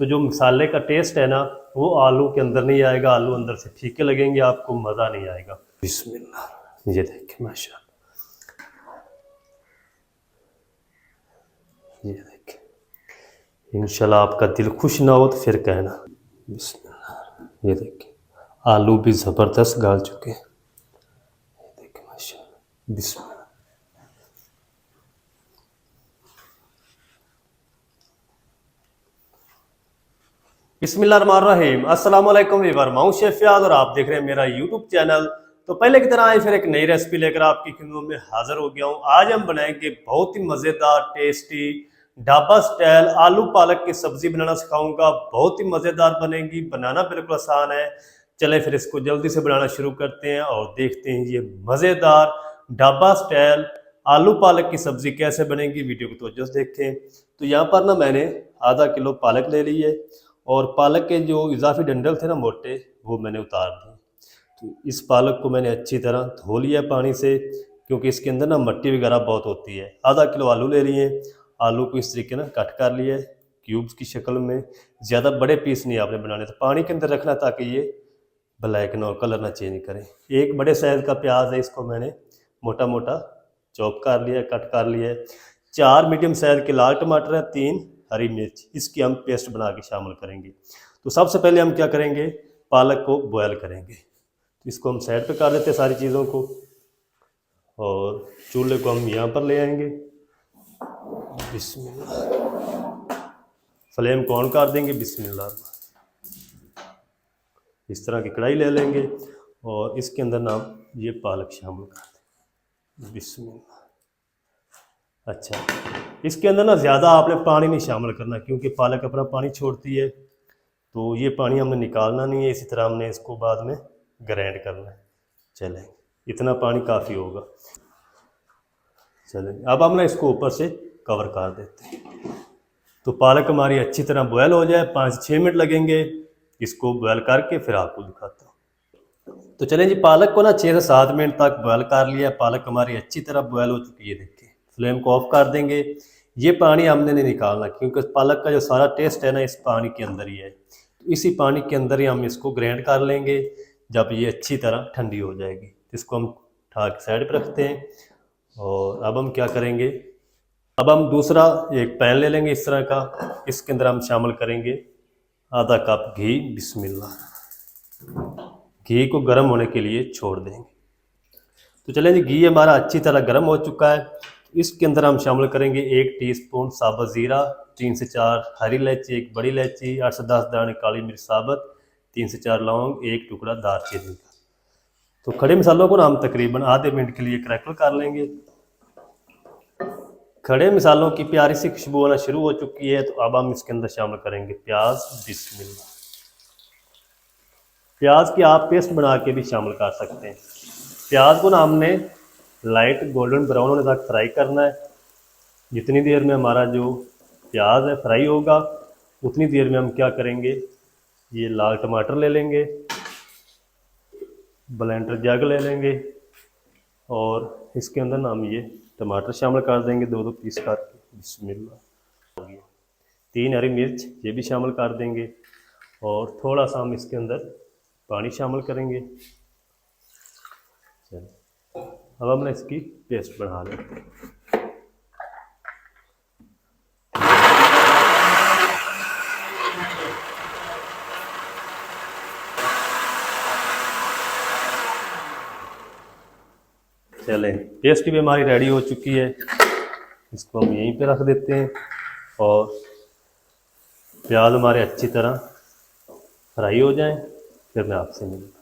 तो जो मसाले का टेस्ट है ना वो आलू के अंदर नहीं आएगा, आलू अंदर से फीके लगेंगे, आपको मज़ा नहीं आएगा। बिस्मिल्लाह, ये देखें माशाल्लाह, ये देखें। इंशाल्लाह आपका दिल खुश ना हो तो फिर कहना। बिस्मिल्लाह, ये देखें आलू भी ज़बरदस्त गाल चुके हैं, ये देखें माशाल्लाह। बिस्मिल्लाह, बिस्मिल्लाहिर्रहमानिर्रहीम। अस्सलाम वालेकुम वीवर, मैं हूं शेफ फ़ियाज़ और आप देख रहे हैं मेरा यूट्यूब चैनल। तो पहले की तरह आज फिर एक नई रेसिपी लेकर आपकी खिदमत में हाजिर हो गया हूं। आज हम बनाएंगे बहुत ही मज़ेदार टेस्टी ढाबा स्टाइल आलू पालक की सब्जी बनाना सिखाऊंगा। बहुत ही मज़ेदार बनेगी, बनाना बिल्कुल आसान है। चलें फिर इसको जल्दी से बनाना शुरू करते हैं और देखते हैं ये मज़ेदार ढाबा स्टाइल आलू पालक की सब्जी कैसे बनेगी। वीडियो को तवज्जो से देखें। तो यहाँ पर ना मैंने आधा किलो पालक ले ली है और पालक के जो इजाफी डंडल थे ना मोटे, वो मैंने उतार दिए। तो इस पालक को मैंने अच्छी तरह धो लिया पानी से, क्योंकि इसके अंदर ना मिट्टी वगैरह बहुत होती है। आधा किलो आलू ले लिए, आलू को इस तरीके ना कट कर लिया है क्यूब्स की शक्ल में। ज़्यादा बड़े पीस नहीं आपने बनाने, तो पानी के अंदर रखना ताकि ये ब्लैक ना हो, कलर ना चेंज करें। एक बड़े साइज़ का प्याज है, इसको मैंने मोटा मोटा चॉप कर लिया, कट कर लिया है। 4 मीडियम साइज़ के लाल टमाटर है, 3 हरी मिर्च, इसकी हम पेस्ट बना के शामिल करेंगे। तो सबसे पहले हम क्या करेंगे, पालक को बॉयल करेंगे। तो इसको हम साइड पे कर देते हैं सारी चीज़ों को, और चूल्हे को हम यहाँ पर ले आएंगे। बिस्मिल्लाह, फ्लेम को ऑन कर देंगे। बिस्मिल्लाह, इस तरह की कढ़ाई ले लेंगे और इसके अंदर ना ये पालक शामिल कर दें। बिस्मिल्लाह। अच्छा, इसके अंदर ना ज़्यादा आपने पानी नहीं शामिल करना, क्योंकि पालक अपना पानी छोड़ती है, तो ये पानी हमने निकालना नहीं है। इसी तरह हमने इसको बाद में ग्राइंड करना है। चलें, इतना पानी काफ़ी होगा। चलें, अब हम ना इसको ऊपर से कवर कर देते हैं। तो पालक हमारी अच्छी तरह बॉयल हो जाए, 5-6 मिनट लगेंगे इसको बॉयल करके, फिर आपको दिखाता हूँ। तो चलें जी, पालक को ना 6 से 7 मिनट तक बॉयल कर लिया। पालक हमारी अच्छी तरह बॉयल हो चुकी है, देखिए। फ्लेम को ऑफ कर देंगे। ये पानी हमने नहीं निकालना, क्योंकि पालक का जो सारा टेस्ट है ना इस पानी के अंदर ही है। तो इसी पानी के अंदर ही हम इसको ग्राइंड कर लेंगे जब ये अच्छी तरह ठंडी हो जाएगी। इसको हम उठा के साइड पर रखते हैं। और अब हम क्या करेंगे, अब हम दूसरा एक पैन ले लेंगे इस तरह का। इसके अंदर हम शामिल करेंगे आधा कप घी। बिस्मिल्लाह, घी को गर्म होने के लिए छोड़ देंगे। तो चलें जी, घी हमारा अच्छी तरह गर्म हो चुका है। इसके अंदर हम शामिल करेंगे 1 टीस्पून साबुत ज़ीरा, 3 से 4 हरी इलायची, 1 बड़ी इलायची, 8 से 10 दाने काली मिर्च साबुत, 3 से 4 लौंग, 1 टुकड़ा दालचीनी का। तो खड़े मसालों को ना हम तकरीबन आधे मिनट के लिए क्रैकल कर लेंगे। खड़े मसालों की प्यारी सी खुशबू आना शुरू हो चुकी है, तो अब हम इसके अंदर शामिल करेंगे प्याज। बिस्मिल्लाह, प्याज की आप पेस्ट बना के भी शामिल कर सकते हैं। प्याज को ना हमने लाइट गोल्डन ब्राउन होने तक फ्राई करना है। जितनी देर में हमारा जो प्याज है फ्राई होगा, उतनी देर में हम क्या करेंगे, ये लाल टमाटर ले लेंगे, ब्लेंडर जग ले लेंगे और इसके अंदर ना हम ये टमाटर शामिल कर देंगे 2-2 पीस करके। बिस्मिल्लाह, 3 हरी मिर्च ये भी शामिल कर देंगे और थोड़ा सा हम इसके अंदर पानी शामिल करेंगे। चलिए, अब हमने इसकी पेस्ट बना लेते हैं। चलें, पेस्ट भी हमारी रेडी हो चुकी है। इसको हम यहीं पे रख देते हैं और प्याज हमारे अच्छी तरह फ्राई हो जाएं, फिर मैं आपसे मिलूँगा।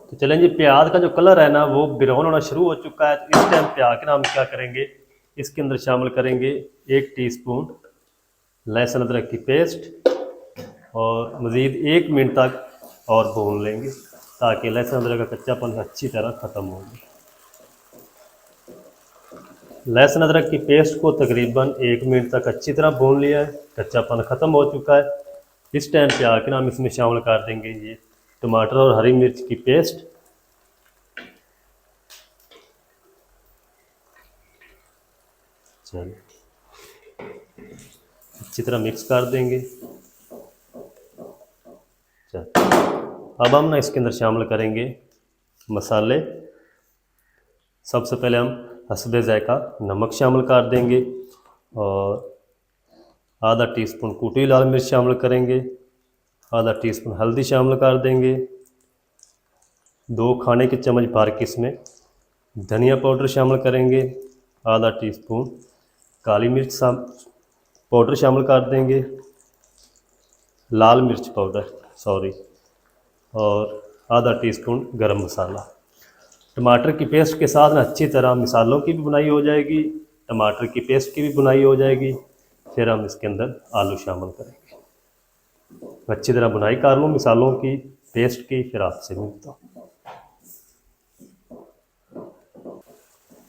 तो चलें जी, प्याज का जो कलर है ना वो ब्राउन होना शुरू हो चुका है। तो इस टाइम पे आकर हम क्या करेंगे, इसके अंदर शामिल करेंगे 1 टीस्पून लहसुन अदरक की पेस्ट और मज़ीद 1 मिनट तक और भून लेंगे, ताकि लहसुन अदरक का कच्चापन अच्छी तरह ख़त्म हो जाए। लहसुन अदरक की पेस्ट को तकरीबन 1 मिनट तक अच्छी तरह भून लिया है, कच्चापन ख़त्म हो चुका है। इस टाइम पे आकर हम इसमें शामिल कर देंगे ये टमाटर और हरी मिर्च की पेस्ट। चलिए, अच्छी तरह मिक्स कर देंगे। अब हम ना इसके अंदर शामिल करेंगे मसाले। सबसे पहले हम हस्बे ज़ायका नमक शामिल कर देंगे और आधा टीस्पून कुटी लाल मिर्च शामिल करेंगे, आधा टीस्पून हल्दी शामिल कर देंगे, 2 खाने के चम्मच भर के इसमें धनिया पाउडर शामिल करेंगे, आधा टीस्पून काली मिर्च पाउडर शामिल कर देंगे, लाल मिर्च पाउडर और आधा टीस्पून गरम मसाला। टमाटर की पेस्ट के साथ ना अच्छी तरह मिसालों की भी बुनाई हो जाएगी, टमाटर की पेस्ट की भी बुनाई हो जाएगी। फिर हम इसके अंदर आलू शामिल करेंगे। अच्छी तरह बुनाई कर लूँ मिसालों की पेस्ट की, फिर आपसे मिलता हूँ।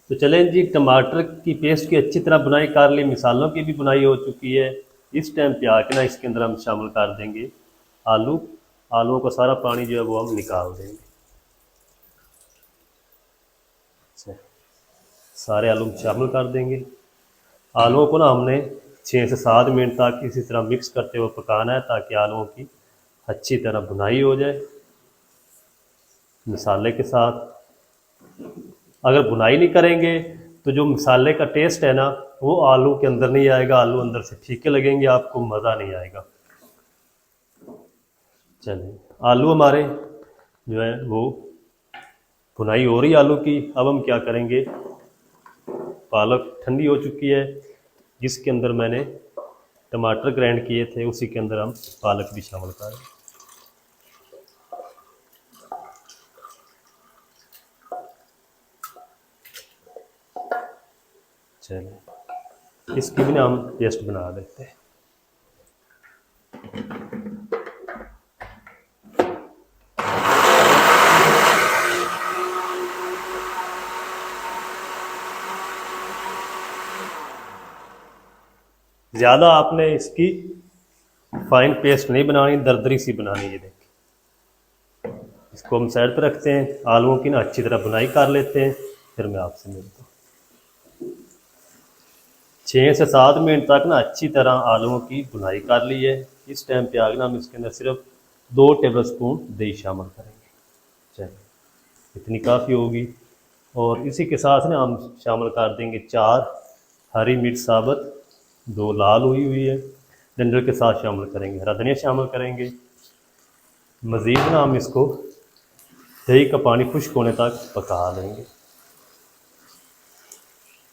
तो चलें जी, टमाटर की पेस्ट की अच्छी तरह बुनाई कर ली, मिसालों की भी बुनाई हो चुकी है। इस टाइम पे आके ना इसके अंदर हम शामिल कर देंगे आलूओं का सारा पानी जो है वो हम निकाल देंगे। सारे आलू शामिल कर देंगे। आलूओं को ना हमने 6 से 7 मिनट तक इसी तरह मिक्स करते हुए पकाना है, ताकि आलूओं की अच्छी तरह भुनाई हो जाए मसाले के साथ। अगर भुनाई नहीं करेंगे तो जो मसाले का टेस्ट है ना वो आलू के अंदर नहीं आएगा, आलू अंदर से फीके लगेंगे, आपको मज़ा नहीं आएगा। चलिए, आलू हमारे जो है वो भुनाई हो रही आलू की। अब हम क्या करेंगे, पालक ठंडी हो चुकी है, जिसके अंदर मैंने टमाटर ग्राइंड किए थे उसी के अंदर हम पालक भी शामिल करें। चलिए, इसकी भी ना हम पेस्ट बना देते हैं। ज़्यादा आपने इसकी फाइन पेस्ट नहीं बनानी, दरदरी सी बनानी है। देखिए, इसको हम साइड पर रखते हैं, आलूओं की ना अच्छी तरह बुनाई कर लेते हैं, फिर मैं आपसे मिलता हूँ। 6 से 7 मिनट तक ना अच्छी तरह आलूओं की बुनाई कर ली है। इस टाइम पे आगे ना हम इसके अंदर सिर्फ 2 टेबलस्पून दही शामिल करेंगे। चलिए, इतनी काफ़ी होगी। और इसी के साथ ना हम शामिल कर देंगे 4 हरी मिर्च साबुत, 2 लाल हुई है डंडल के साथ शामिल करेंगे, हरा धनिया शामिल करेंगे। मज़ीद ना हम इसको दही का पानी खुश्क होने तक पका लेंगे।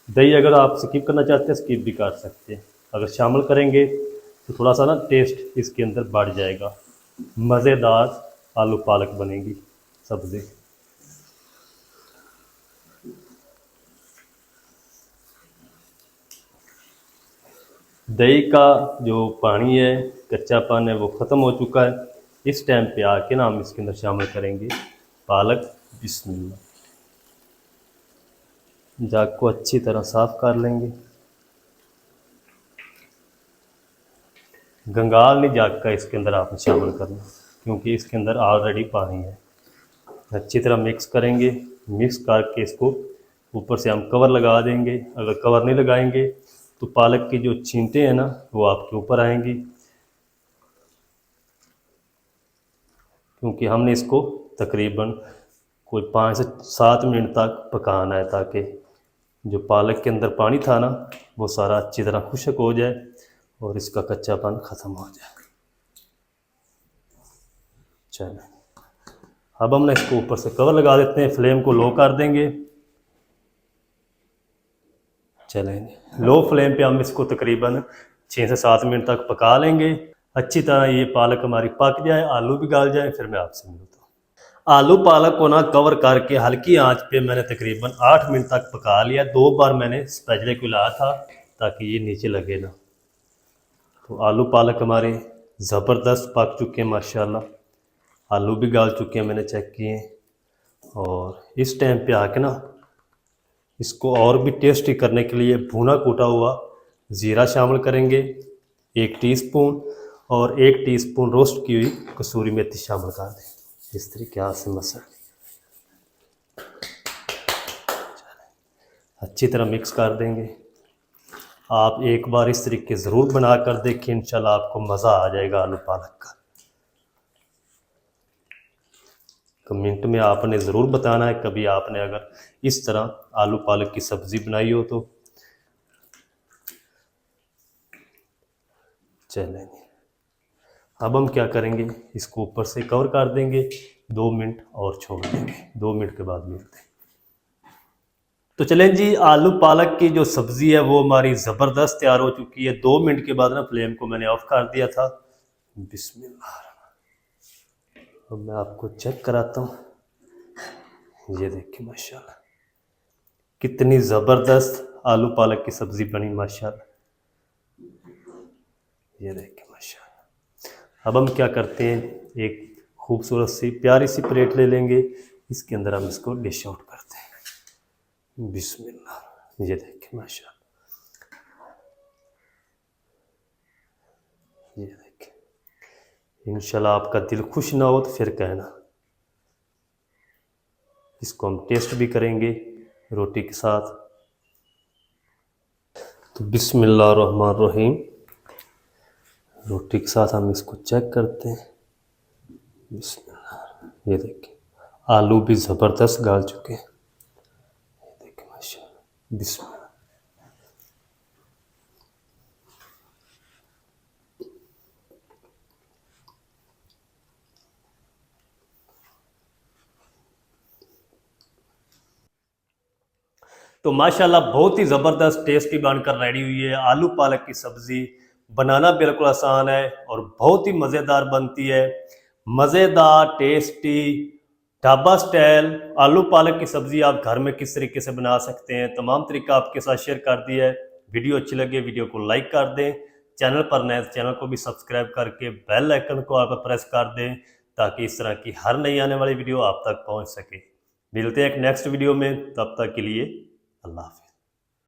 दही अगर आप स्किप करना चाहते हैं स्किप भी कर सकते हैं, अगर शामिल करेंगे तो थोड़ा सा ना टेस्ट इसके अंदर बढ़ जाएगा, मज़ेदार आलू पालक बनेगी सब्ज़ी। दही का जो पानी है, कच्चापन है, वो ख़त्म हो चुका है। इस टाइम पे आके ना हम इसके अंदर शामिल करेंगे पालक। बिस्मिल्लाह, जाग को अच्छी तरह साफ़ कर लेंगे। गंगाल नहीं जाग का इसके अंदर आपने शामिल करना, क्योंकि इसके अंदर ऑलरेडी पानी है। अच्छी तरह मिक्स करेंगे, मिक्स करके इसको ऊपर से हम कवर लगा देंगे। अगर कवर नहीं लगाएंगे तो पालक की जो छींटे हैं ना वो आपके ऊपर आएंगी, क्योंकि हमने इसको तकरीबन कोई 5 से 7 मिनट तक पकाना है, ताकि जो पालक के अंदर पानी था ना वो सारा अच्छी तरह खुश्क हो जाए और इसका कच्चापन ख़त्म हो जाए। चलिए, अब हम ना इसको ऊपर से कवर लगा देते हैं, फ्लेम को लो कर देंगे। चलें, लो फ्लेम पे हम इसको तकरीबन 6 से 7 मिनट तक पका लेंगे। अच्छी तरह ये पालक हमारी पक जाए, आलू भी गल जाए, फिर मैं आपसे मिलता हूँ। आलू पालक को ना कवर करके हल्की आंच पे मैंने तकरीबन 8 मिनट तक पका लिया। 2 बार मैंने स्पैचुले को हिलाया था ताकि ये नीचे लगे ना। तो आलू पालक हमारे ज़बरदस्त पक चुके हैं माशाल्लाह। आलू भी गल चुके हैं, मैंने चेक किए। और इस टाइम पे आके ना इसको और भी टेस्टी करने के लिए भुना कूटा हुआ ज़ीरा शामिल करेंगे 1 टीस्पून, और 1 टीस्पून रोस्ट की हुई कसूरी मेथी शामिल कर दें। इस तरीके से मसल अच्छी तरह मिक्स कर देंगे। आप एक बार इस तरीके ज़रूर बना कर देखिए, इंशाल्लाह आपको मज़ा आ जाएगा आलू पालक का। कमेंट में आपने ज़रूर बताना है कभी आपने अगर इस तरह आलू पालक की सब्ज़ी बनाई हो तो। चलेंगे, अब हम क्या करेंगे, इसको ऊपर से कवर कर देंगे, 2 मिनट और छोड़ देंगे, 2 मिनट के बाद मिलते हैं। तो चलें जी, आलू पालक की जो सब्ज़ी है वो हमारी ज़बरदस्त तैयार हो चुकी है। 2 मिनट के बाद ना फ्लेम को मैंने ऑफ कर दिया था। बिस्मिल्लाह, अब मैं आपको चेक कराता हूँ। ये देखिए माशाल्लाह कितनी ज़बरदस्त आलू पालक की सब्ज़ी बनी माशाल्लाह। ये देखिए माशाल्लाह। अब हम क्या करते हैं, एक खूबसूरत सी प्यारी सी प्लेट ले लेंगे, इसके अंदर हम इसको डिश आउट करते हैं। बिस्मिल्लाह, ये देखिए माशाल्लाह। ये देखिए, इंशाल्लाह आपका दिल खुश ना हो तो फिर कहना। इसको हम टेस्ट भी करेंगे रोटी के साथ। तो बिस्मिल्लाह रहमान रहीम, रोटी के साथ हम इसको चेक करते हैं। बिस्मिल्लाह, ये देखिए आलू भी ज़बरदस्त गाल चुके हैं। ये देखिए माशाल्लाह, बिस्मिल्लाह। तो माशाल्लाह बहुत ही ज़बरदस्त टेस्टी बनकर रेडी हुई है। आलू पालक की सब्ज़ी बनाना बिल्कुल आसान है और बहुत ही मज़ेदार बनती है। मज़ेदार टेस्टी ढाबा स्टाइल आलू पालक की सब्ज़ी आप घर में किस तरीके से बना सकते हैं, तमाम तरीका आपके साथ शेयर कर दिया है। वीडियो अच्छी लगे वीडियो को लाइक कर दें, चैनल पर नए चैनल को भी सब्सक्राइब करके बेल आइकन को आप प्रेस कर दें ताकि इस तरह की हर नई आने वाली वीडियो आप तक पहुंच सके। मिलते हैं एक नेक्स्ट वीडियो में, तब तक के लिए अल्लाह हाफ़िज़।